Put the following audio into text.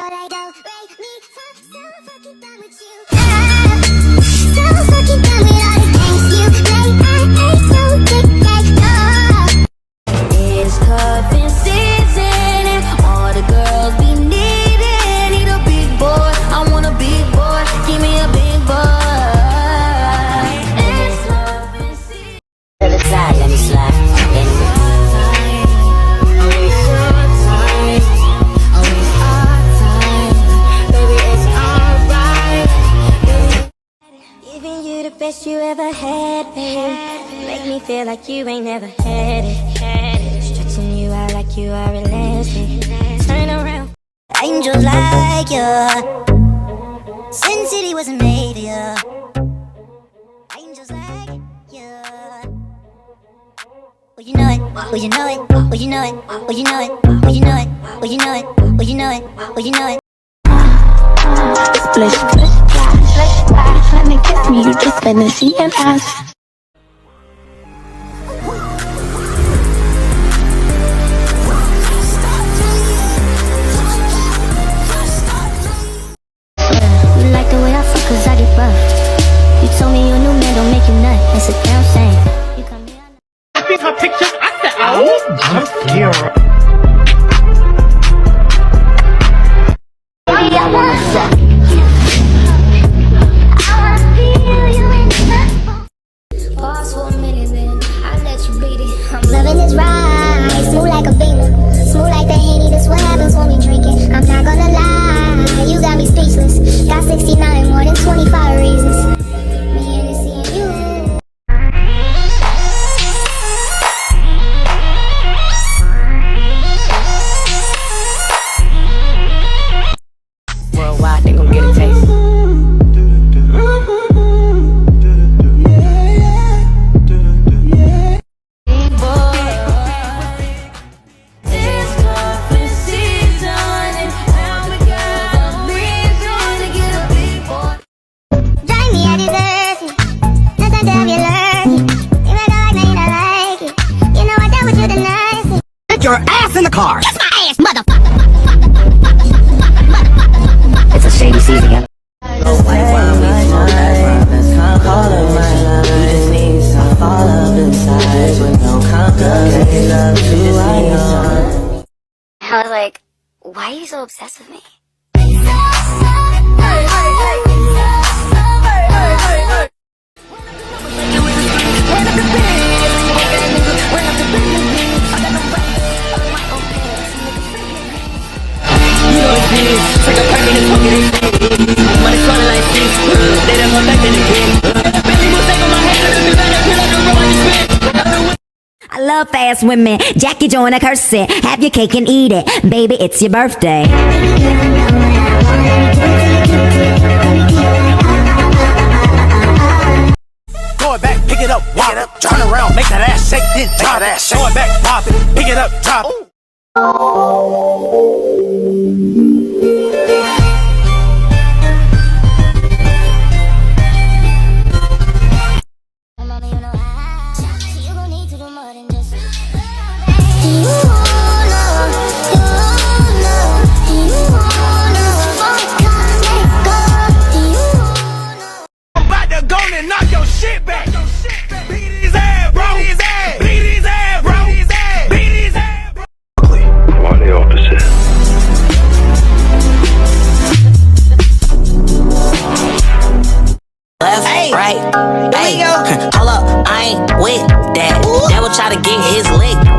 but I don't rate me. So fucking done with you. So fucking done with all the things you make. I ain't no dick like it's cuffing season and all the girls be needing. Need a big boy, I want a big boy. Give me a big boy. It's cuffing season. Let me slide, let me slide. Giving you the best you ever had, babe. Make me feel like you ain't never had it. Stretching you out like you are elastic. Turn around. Angels like you. Sin City wasn't made for you. Angels like you. Well, you know it. Well, you know it. Well, you know it. Well, you know it. Well, you know it. Well, you know it. Well, you know it. Well, you know it. Splish, splish, splash, splish, splash. When they kiss me, you just fantasy and ask. You like the way I fuck 'cause I get rough. You told me your new man don't make you nut. That's a damn shame. You come here. I think her pictures. I said, oh, I'm scared. Pause for a minute, then I let you beat it. I'm loving this ride, smooth like a beamer, smooth like the Henny. This what happens when we drink it. I'm not gonna lie, you got me speechless. Got 69 more than 25 reasons. Me and this and you. Worldwide, they gon' get a taste. Get your ass in the car. Kiss my ass, motherfucker. It's a shady season, yeah. I was like, why are you so obsessed with me? I love fast women. Jackie Joyner curse it. Have your cake and eat it. Baby, it's your birthday. Throw it back, pick it up, walk it up, turn around, make that ass shake, then drop that. Throw it back, pop it, pick it up, drop it. Knock your shit back. Beat his ass, bro. Beat his ass. Beat his ass, bro. Beat his ass. Beat his ass, bro. Why the opposite? Left, right, hey, hold up, I ain't with that. Devil try to get his lick.